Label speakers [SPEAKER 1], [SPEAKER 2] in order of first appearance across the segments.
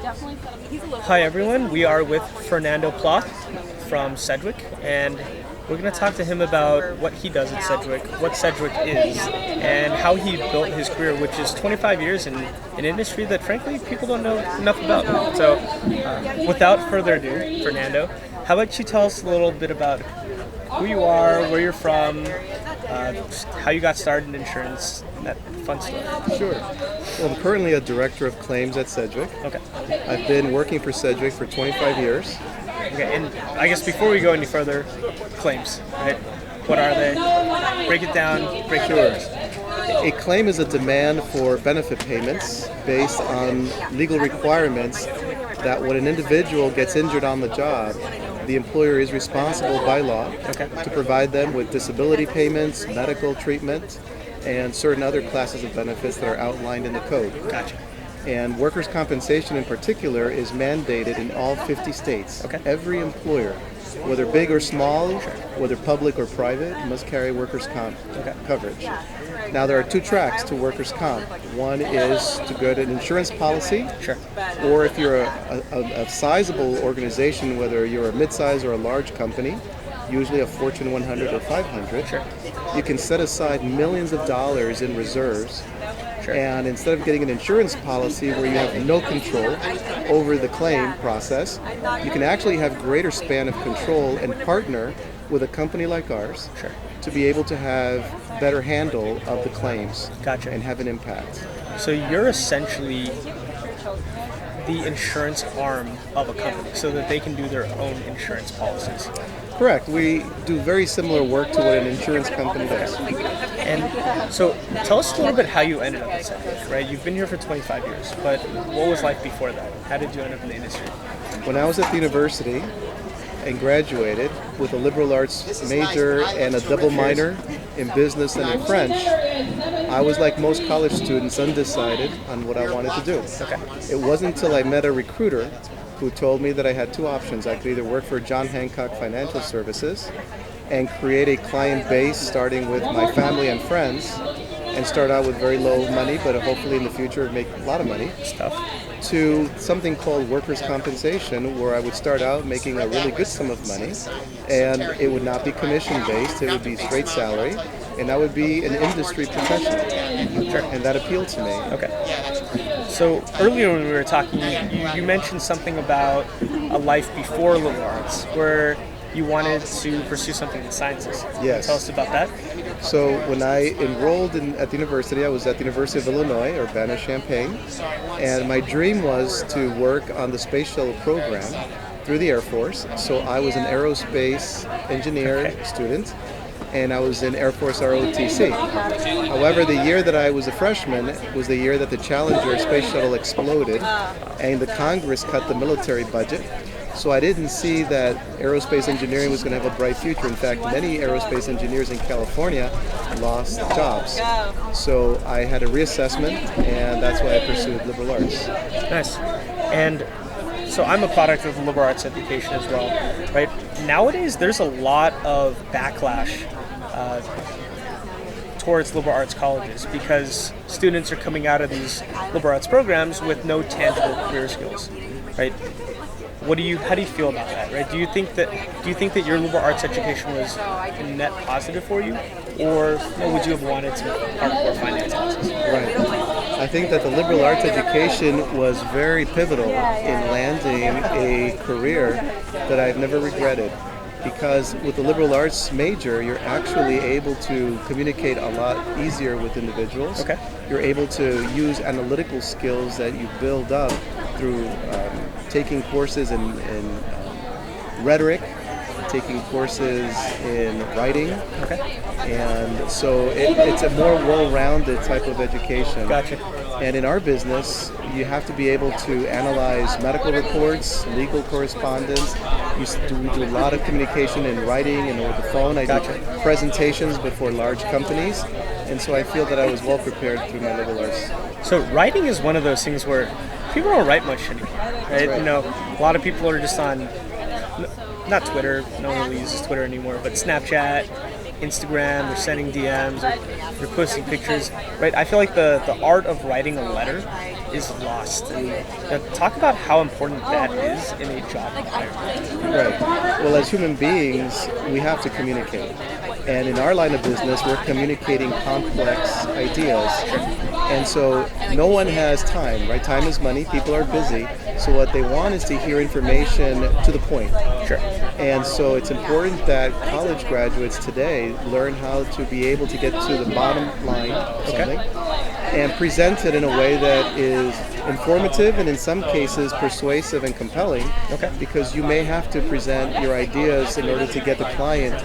[SPEAKER 1] Hi everyone, we are with Fernando from Sedwick, and we're going to talk to him about what he does at Sedwick, what Sedwick is, and how he built his career, which is 25 years in an industry that frankly people don't know enough about. So without further ado, Fernando, how about you tell us a little bit about who you are, where you're from, how you got started in insurance, that fun stuff.
[SPEAKER 2] Sure. Well, I'm currently a director of claims at Sedwick.
[SPEAKER 1] Okay.
[SPEAKER 2] I've been working for Sedwick for 25 years.
[SPEAKER 1] Okay, and I guess before we go any further, claims, right? What are they? Break it down.
[SPEAKER 2] A claim is a demand for benefit payments based on legal requirements that when an individual gets injured on the job, the employer is responsible by law to provide them with disability payments, medical treatment, and certain other classes of benefits that are outlined in the code.
[SPEAKER 1] Gotcha.
[SPEAKER 2] And workers' compensation in particular is mandated in all 50 states.
[SPEAKER 1] Okay.
[SPEAKER 2] Every employer, whether big or small, whether public or private, must carry workers' comp coverage. Now there are two tracks to workers' comp. One is to get an insurance policy, or if you're a sizable organization, whether you're a mid-size or a large company, usually a Fortune 100 or 500, you can set aside millions of dollars in reserves. And instead of getting an insurance policy where you have no control over the claim process, you can actually have greater span of control and partner with a company like ours to be able to have better handle of the claims and have an impact.
[SPEAKER 1] So you're essentially the insurance arm of a company so that they can do their own insurance policies.
[SPEAKER 2] Correct. We do very similar work to what an insurance company does.
[SPEAKER 1] And so tell us a little bit how you ended up at Sedwick, right? You've been here for 25 years, but what was life before that? How did you end up in the industry?
[SPEAKER 2] When I was at the university and graduated with a liberal arts major and a double minor in business and in French, I was like most college students, undecided on what I wanted to do. It wasn't until I met a recruiter who told me that I had two options. I could either work for John Hancock Financial Services and create a client base starting with my family and friends and start out with very low money, but hopefully in the future make a lot of money, to something called workers' compensation, where I would start out making a really good sum of money, and it would not be commission-based, it would be straight salary, and I would be an industry professional, and that appealed to me.
[SPEAKER 1] So earlier when we were talking, you mentioned something about a life before liberal arts, where you wanted to pursue something in sciences.
[SPEAKER 2] Yes.
[SPEAKER 1] Tell us about that.
[SPEAKER 2] So when I enrolled at the university, I was at the University of Illinois, Urbana-Champaign, and my dream was to work on the space shuttle program through the Air Force. So I was an aerospace engineer student, and I was in Air Force ROTC. However, the year that I was a freshman was the year that the Challenger space shuttle exploded, and the Congress cut the military budget. So I didn't see that aerospace engineering was going to have a bright future. In fact, many aerospace engineers in California lost jobs. So I had a reassessment, and that's why I pursued liberal arts.
[SPEAKER 1] Nice. And so I'm a product of liberal arts education as well, right? Nowadays, there's a lot of backlash towards liberal arts colleges because students are coming out of these liberal arts programs with no tangible career skills, right? How do you feel about that, right? Do you think that your liberal arts education was a net positive for you, or would you have wanted to hardcore finance classes?
[SPEAKER 2] Right. I think that the liberal arts education was very pivotal in landing a career that I've never regretted. Because with the liberal arts major, you're actually able to communicate a lot easier with individuals. You're able to use analytical skills that you build up through taking courses in rhetoric, taking courses in writing, and so it's a more well-rounded type of education. And in our business, you have to be able to analyze medical reports, legal correspondence. We do a lot of communication in writing and over the phone. I do presentations before large companies, and so I feel that I was well prepared through my liberal arts.
[SPEAKER 1] So writing is one of those things where people don't write much anymore, right? You know, a lot of people are just on, not Twitter, no one really uses Twitter anymore, but Snapchat, Instagram, they're sending DMs, or they're posting pictures, right? I feel like the art of writing a letter is lost. And talk about how important that is in a job environment.
[SPEAKER 2] Right. Well, as human beings, we have to communicate. And in our line of business, we're communicating complex ideas. And so no one has time, right? Time is money. People are busy. So what they want is to hear information to the point.
[SPEAKER 1] Sure.
[SPEAKER 2] And so it's important that college graduates today learn how to be able to get to the bottom line of something and present it in a way that is informative and in some cases persuasive and compelling.
[SPEAKER 1] Okay.
[SPEAKER 2] Because you may have to present your ideas in order to get the client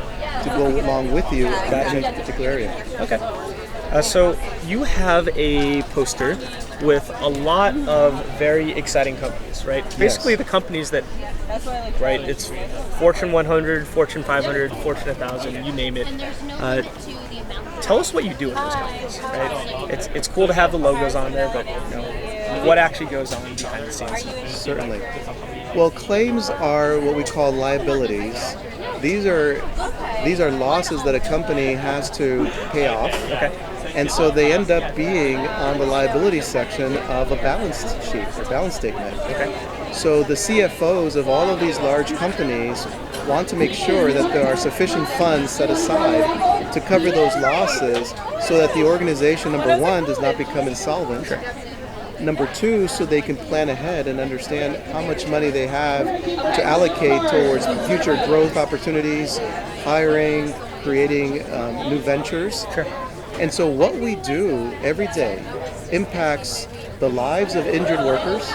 [SPEAKER 2] to go along with you in that particular area.
[SPEAKER 1] Okay. So you have a poster with a lot of very exciting companies, right? Basically the companies that, right, it's Fortune 100, Fortune 500, Fortune 1000, you name it. Tell us what you do with those companies, right? It's cool to have the logos on there, but what actually goes on behind the scenes?
[SPEAKER 2] Certainly. Well, claims are what we call liabilities. These are losses that a company has to pay off.
[SPEAKER 1] Okay.
[SPEAKER 2] And so they end up being on the liability section of a balance sheet or balance statement.
[SPEAKER 1] Okay.
[SPEAKER 2] So the CFOs of all of these large companies want to make sure that there are sufficient funds set aside to cover those losses so that the organization, number one, does not become insolvent.
[SPEAKER 1] Sure.
[SPEAKER 2] Number two, so they can plan ahead and understand how much money they have to allocate towards future growth opportunities, hiring, creating new ventures.
[SPEAKER 1] Sure.
[SPEAKER 2] And so what we do every day impacts the lives of injured workers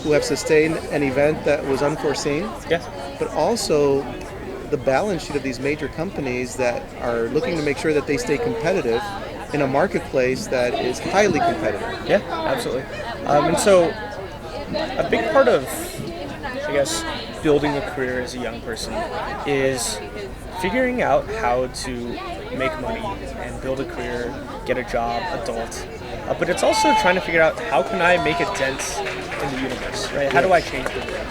[SPEAKER 2] who have sustained an event that was unforeseen,
[SPEAKER 1] Yes.
[SPEAKER 2] but also the balance sheet of these major companies that are looking to make sure that they stay competitive in a marketplace that is highly competitive.
[SPEAKER 1] Yeah, absolutely. And so a big part of, I guess, building a career as a young person is figuring out how to make money and build a career, get a job, adult. But it's also trying to figure out how can I make a dent in the universe, right? How do I change the world,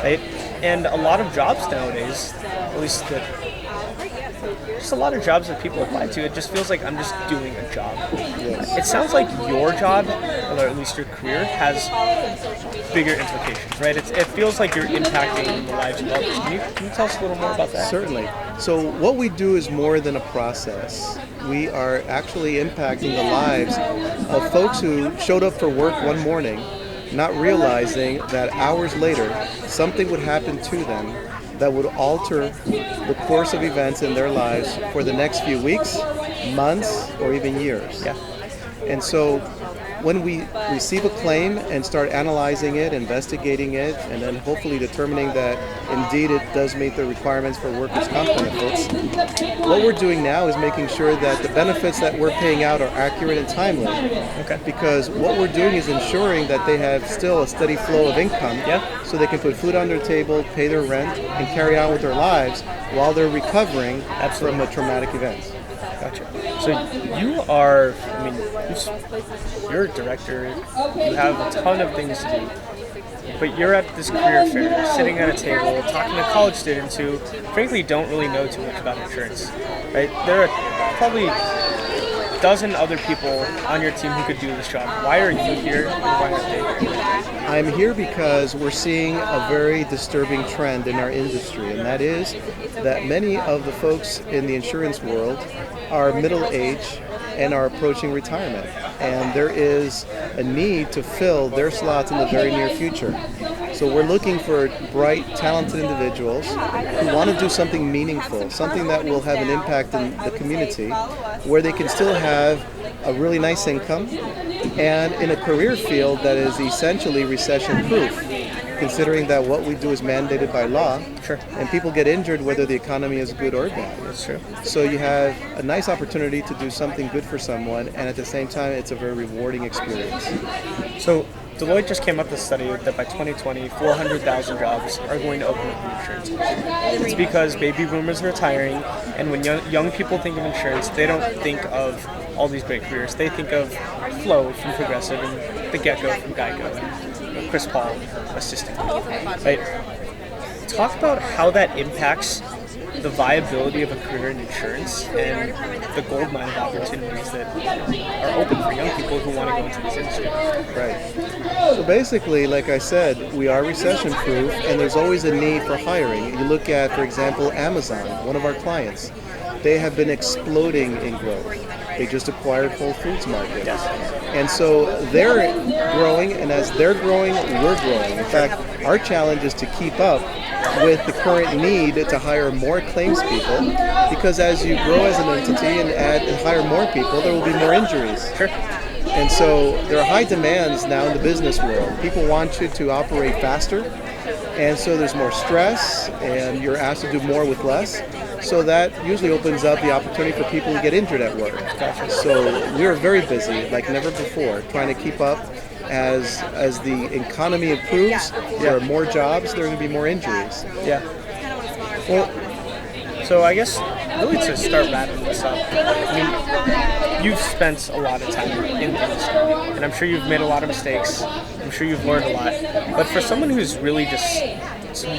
[SPEAKER 1] right? And a lot of jobs nowadays, at least just a lot of jobs that people apply to, it just feels like I'm just doing a job.
[SPEAKER 2] Yes.
[SPEAKER 1] It sounds like your job, or at least your career, has bigger implications, right? It feels like you're impacting the lives of others. Can you tell us a little more about that?
[SPEAKER 2] Certainly. So what we do is more than a process. We are actually impacting the lives of folks who showed up for work one morning, not realizing that hours later something would happen to them that would alter the course of events in their lives for the next few weeks, months, or even years.
[SPEAKER 1] Yeah.
[SPEAKER 2] And so when we receive a claim and start analyzing it, investigating it, and then hopefully determining that indeed it does meet the requirements for workers' comp benefits, what we're doing now is making sure that the benefits that we're paying out are accurate and timely.
[SPEAKER 1] Okay.
[SPEAKER 2] Because what we're doing is ensuring that they have still a steady flow of income, so they can put food on their table, pay their rent, and carry on with their lives while they're recovering from a traumatic event.
[SPEAKER 1] Gotcha. So you are, you're a director, you have a ton of things to do, but you're at this career fair, sitting at a table, talking to college students who, frankly, don't really know too much about insurance, right? There are probably a dozen other people on your team who could do this job. Why are you here, and why aren't they here?
[SPEAKER 2] I'm here because we're seeing a very disturbing trend in our industry, and that is that many of the folks in the insurance world are middle age and are approaching retirement. And there is a need to fill their slots in the very near future. So we're looking for bright, talented individuals who want to do something meaningful, something that will have an impact in the community, where they can still have a really nice income and in a career field that is essentially recession-proof, considering that what we do is mandated by law.
[SPEAKER 1] Sure.
[SPEAKER 2] And people get injured whether the economy is good or bad.
[SPEAKER 1] That's true.
[SPEAKER 2] So you have a nice opportunity to do something good for someone, and at the same time, it's a very rewarding experience.
[SPEAKER 1] So Deloitte just came up with a study that by 2020, 400,000 jobs are going to open up in the insurance industry. It's because baby boomers are retiring, and when young people think of insurance, they don't think of all these great careers. They think of Flo from Progressive and the Gecko from Geico and Chris Paul assisting, right? Talk about how that impacts the viability of a career in insurance and the gold mine of opportunities that are open for young people who want to go into this industry.
[SPEAKER 2] Right. So basically, like I said, we are recession proof and there's always a need for hiring. You look at, for example, Amazon, one of our clients. They have been exploding in growth. They just acquired Whole Foods Market.
[SPEAKER 1] Yes.
[SPEAKER 2] And so they're growing, and as they're growing, we're growing. In fact, our challenge is to keep up with the current need to hire more claims people, because as you grow as an entity and hire more people, there will be more injuries.
[SPEAKER 1] Sure.
[SPEAKER 2] And so there are high demands now in the business world. People want you to operate faster, and so there's more stress, and you're asked to do more with less. So that usually opens up the opportunity for people to get injured at work. So we are very busy, like never before, trying to keep up. As the economy improves, there are more jobs, there are going to be more injuries.
[SPEAKER 1] Yeah. Well, so I guess really to start wrapping this up, I mean, you've spent a lot of time in the industry, and I'm sure you've made a lot of mistakes. I'm sure you've learned a lot. But for someone who's really just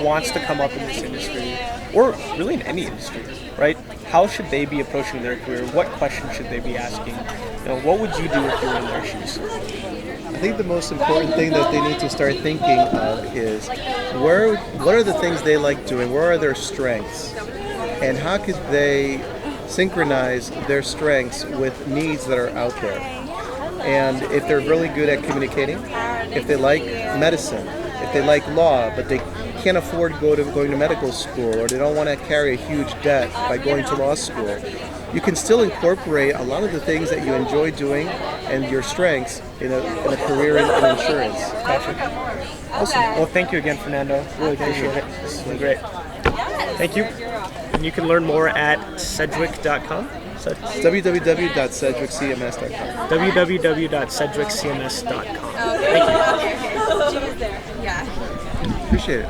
[SPEAKER 1] wants to come up in this industry, or really in any industry, right? How should they be approaching their career? What questions should they be asking? What would you do if you were in their shoes?
[SPEAKER 2] I think the most important thing that they need to start thinking of is what are the things they like doing? Where are their strengths? And how could they synchronize their strengths with needs that are out there? And if they're really good at communicating, if they like medicine, if they like law, but they can't afford going to medical school, or they don't want to carry a huge debt by going to law school, you can still incorporate a lot of the things that you enjoy doing and your strengths in a career in insurance.
[SPEAKER 1] Gotcha. Awesome. Well, thank you again, Fernando. Really appreciate it. This has been great. Thank you. And you can learn more at sedwick.com.
[SPEAKER 2] www.sedwickcms.com.
[SPEAKER 1] www.sedwickcms.com. Thank you.
[SPEAKER 2] Appreciate it.